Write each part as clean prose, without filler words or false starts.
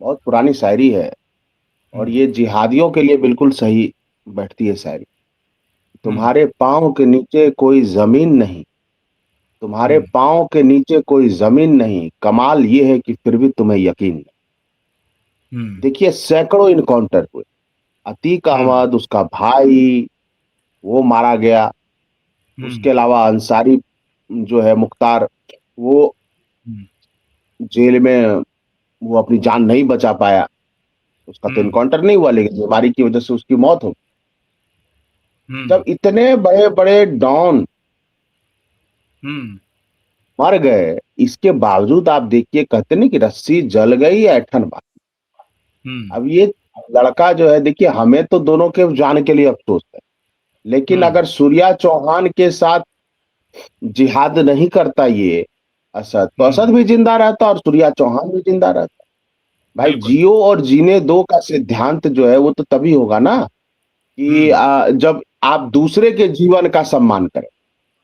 बहुत पुरानी शायरी है और हम्म। ये जिहादियों के लिए बिल्कुल सही बैठती है शायरी। हम्म। तुम्हारे पाँव के नीचे कोई जमीन नहीं, तुम्हारे हम्म। पाँव के नीचे कोई जमीन नहीं, कमाल ये है कि फिर भी तुम्हें यकीन नहीं। हम्म। देखिए सैकड़ों इनकाउंटर हुए। अतीक हम्म। अहमद, उसका भाई, वो मारा गया। उसके हम्म। अलावा अंसारी जो है मुख्तार, वो हम्म। जेल में वो अपनी जान नहीं बचा पाया। उसका तो हम्म। इनकाउंटर नहीं हुआ लेकिन बीमारी की वजह से उसकी मौत हो गई। हम्म। जब इतने बड़े बड़े डॉन हम्म। मर गए, इसके बावजूद आप देखिए, कहते नहीं कि रस्सी जल गई या ऐठन बात। हम्म। अब ये लड़का जो है, देखिए हमें तो दोनों के जान के लिए अफसोस है, लेकिन हम्म। अगर सूर्या चौहान के साथ जिहाद नहीं करता ये असद, तो असद हम्म। भी जिंदा रहता और सूर्या चौहान भी जिंदा रहता। भाई बिल्कुल। जियो और जीने दो का सिद्धांत जो है वो तो तभी होगा ना कि हम्म। जब आप दूसरे के जीवन का सम्मान करें।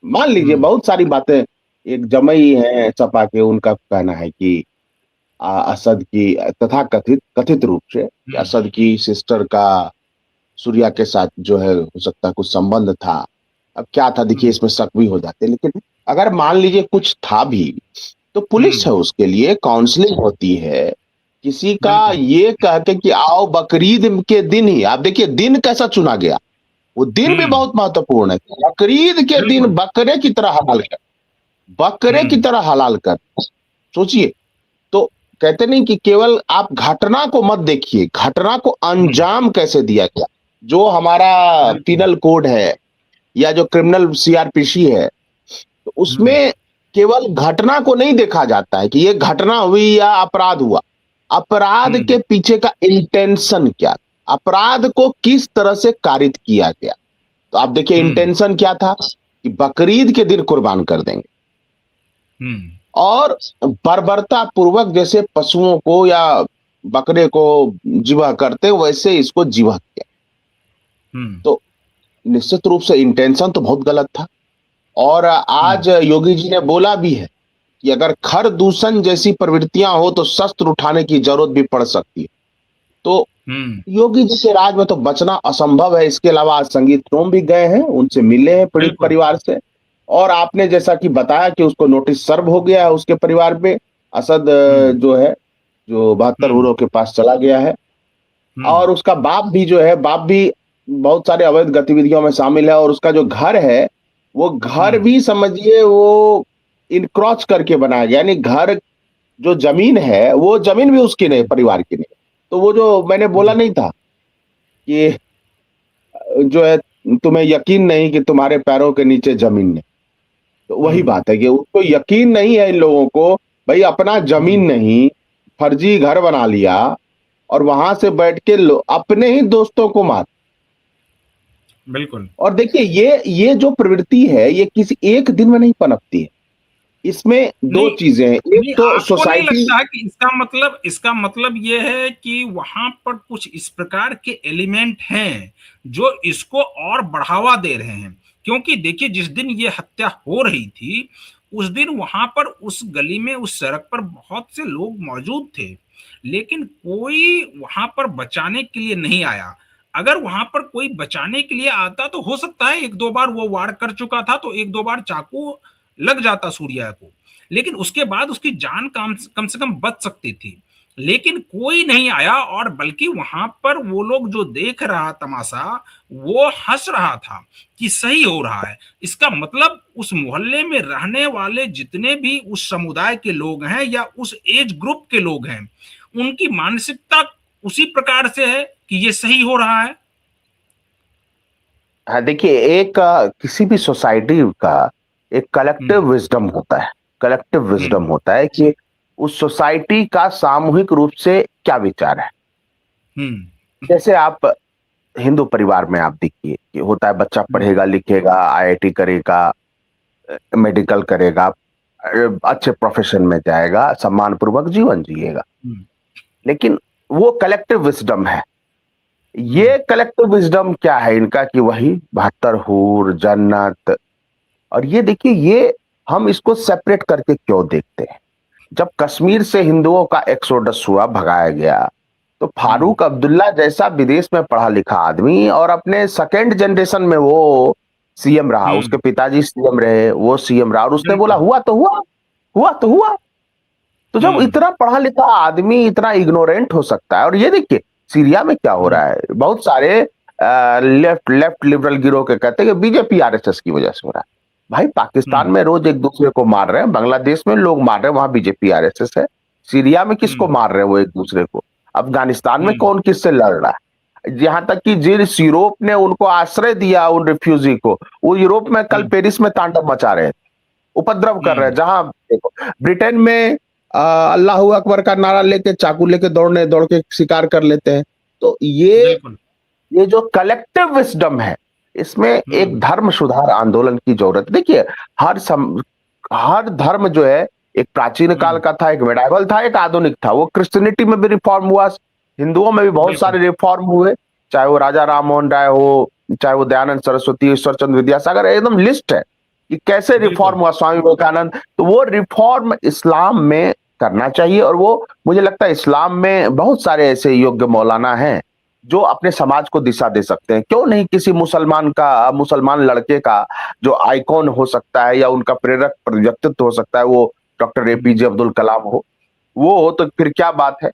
मान लीजिए हम्म। बहुत सारी बातें, एक जमई है सपा के, उनका कहना है कि असद की, तथा कथित कथित रूप से कि हम्म। असद की सिस्टर का सूर्या के साथ जो है हो सकता है कुछ संबंध था। अब क्या था देखिए, हम्म। इसमें शक भी हो जाते, लेकिन अगर मान लीजिए कुछ था भी, तो पुलिस है, हम्म। उसके लिए काउंसलिंग होती है। किसी का बिल्कुल। ये कह के कि आओ बकरीद के दिन ही, आप देखिए दिन कैसा चुना गया, वो दिन भी हम्म। बहुत महत्वपूर्ण है। बकरीद के दिन बिल्कुल। बकरे की तरह हलाल कर, बकरे की हम्म। तरह हलाल कर, सोचिए। तो कहते नहीं कि केवल आप घटना को मत देखिए, घटना को हम्म। अंजाम कैसे दिया गया। जो हमारा बिल्कुल। पिनल कोड है या जो क्रिमिनल सीआरपीसी है, तो हम्म। उसमें केवल घटना को नहीं देखा जाता है कि ये घटना हुई या अपराध हुआ, अपराध हम्म। के पीछे का इंटेंशन क्या, अपराध को किस तरह से कारित किया गया। तो आप देखिए हम्म। इंटेंशन क्या था कि बकरीद के दिन कुर्बान कर देंगे, हम्म। और बर्बरता पूर्वक जैसे पशुओं को या बकरे को जिबह करते वैसे इसको जिबह किया। हम्म। तो निश्चित रूप से इंटेंशन तो बहुत गलत था। और हम्म। आज योगी जी ने बोला भी है कि अगर खर दूषण जैसी प्रवृत्तियां हो तो शस्त्र उठाने की जरूरत भी पड़ सकती है। तो हम्म। योगी जी के राज में तो बचना असंभव है। इसके अलावा आज संगीत टोम भी गए हैं, उनसे मिले हैं पीड़ित बिल्कुल। परिवार से। और आपने जैसा कि बताया कि उसको नोटिस सर्व हो गया है उसके परिवार पे। असद हम्म। जो है, जो 72 हम्म। हुरों के पास चला गया है। हम्म। और उसका बाप भी जो है, बाप भी बहुत सारे अवैध गतिविधियों में शामिल है, और उसका जो घर है, वो घर हम्म। भी समझिए वो इनक्रॉच करके बनाया गया, यानी घर, जो जमीन है वो जमीन भी उसकी नहीं, हम्म। परिवार की नहीं। तो वो जो मैंने बोला हम्म। नहीं था कि जो है, तुम्हें यकीन नहीं कि तुम्हारे पैरों के नीचे जमीन नहीं, तो वही हम्म। बात है कि उसको यकीन नहीं है इन लोगों को। भाई अपना हम्म। जमीन नहीं, फर्जी घर बना लिया, और वहां से बैठ के अपने ही दोस्तों को मार। बिल्कुल। और देखिए ये जो प्रवृत्ति है ये किसी एक दिन में नहीं पनपती है। इसमें दो नहीं, चीजें हैं, एक नहीं, तो आपको नहीं सोसाइटी। लगता है कि इसका मतलब ये है कि वहां पर कुछ इस प्रकार के एलिमेंट हैं जो इसको और बढ़ावा दे रहे हैं? क्योंकि देखिए, जिस दिन ये हत्या हो रही थी, उस दिन वहां पर उस गली में, उस सड़क पर बहुत से लोग मौजूद थे, लेकिन कोई वहां पर बचाने के लिए नहीं आया। अगर वहां पर कोई बचाने के लिए आता तो हो सकता है एक दो बार वो वार कर चुका था, तो एक दो बार चाकू लग जाता सूर्या को, लेकिन उसके बाद उसकी जान कम से कम बच सकती थी। लेकिन कोई नहीं आया, और बल्कि वहां पर वो लोग जो देख रहा तमाशा, वो हंस रहा था कि सही हो रहा है। इसका मतलब उस मोहल्ले में रहने वाले जितने भी उस समुदाय के लोग हैं या उस एज ग्रुप के लोग हैं, उनकी मानसिकता उसी प्रकार से है कि ये सही हो रहा है। हाँ देखिए, एक किसी भी सोसाइटी का एक हम्म। कलेक्टिव विजडम होता है, कलेक्टिव हम्म। विजडम होता है कि उस सोसाइटी का सामूहिक रूप से क्या विचार है। हम्म। जैसे आप हिंदू परिवार में आप देखिए कि होता है, बच्चा हम्म। पढ़ेगा लिखेगा, आईआईटी करेगा, मेडिकल करेगा, अच्छे प्रोफेशन में जाएगा, सम्मान पूर्वक जीवन जिएगा। हम्म। लेकिन वो कलेक्टिव विजडम है। हम्म। ये कलेक्टिव विजडम क्या है इनका कि वही 72 हूर, जन्नत। और ये देखिए, ये हम इसको सेपरेट करके क्यों देखते हैं। जब कश्मीर से हिंदुओं का एक्सोडस हुआ, भगाया गया, तो फारूक अब्दुल्ला जैसा विदेश में पढ़ा लिखा आदमी और अपने सेकेंड जनरेशन में वो सीएम रहा, उसके पिताजी सीएम रहे, वो सीएम रहा, और उसने बोला बिल्कुल। हुआ तो हुआ, हुआ तो हुआ। तो जब हुँ, इतना पढ़ा लिखा आदमी इतना इग्नोरेंट हो सकता है, और ये देखिए सीरिया में क्या हो हुँ, रहा है, बहुत सारे लेफ्ट लेफ्ट लिबरल गिरोह के कहते हैं कि बीजेपी आरएसएस की वजह से हो रहा है। भाई पाकिस्तान हुँ, में रोज एक दूसरे को मार रहे हैं, बांग्लादेश में लोग मार रहे हैं, वहां बीजेपी आरएसएस है। सीरिया में किसको हुँ, मार रहे हैं वो एक दूसरे को? अफगानिस्तान में हुँ, कौन किससे लड़ रहा है? यहाँ तक कि जिस यूरोप ने उनको आश्रय दिया उन रिफ्यूजी को, वो यूरोप में कल हुँ, पेरिस में तांडव मचा रहे हैं, उपद्रव कर रहे हैं। हुँ, जहां देखो ब्रिटेन में अल्लाह अकबर का नारा लेके चाकू लेके दौड़ के शिकार कर लेते हैं। तो बिल्कुल। ये जो कलेक्टिव विजडम है, इसमें एक हुँ, धर्म सुधार आंदोलन की जरूरत है। देखिए हर धर्म जो है, एक प्राचीन काल हुँ, का था, एक मेडाइवल था, एक आधुनिक था। वो क्रिश्चियनिटी में भी रिफॉर्म हुआ, हिंदुओं में भी बहुत बिल्कुल। सारे रिफॉर्म हुए, चाहे वो राजा राम मोहन राय हो, चाहे वो दयानंद सरस्वती, ईश्वरचंद विद्यासागर, एकदम लिस्ट है कि कैसे रिफॉर्म बिल्कुल। हुआ, स्वामी विवेकानंद। तो वो रिफॉर्म इस्लाम में करना चाहिए, और वो मुझे लगता है इस्लाम में बहुत सारे ऐसे योग्य मौलाना हैं जो अपने समाज को दिशा दे सकते हैं। क्यों नहीं किसी मुसलमान लड़के का जो आइकॉन हो सकता है या उनका प्रेरक व्यक्तित्व हो सकता है, वो डॉक्टर हुँ। एपीजे अब्दुल कलाम हो, वो हो तो फिर क्या बात है।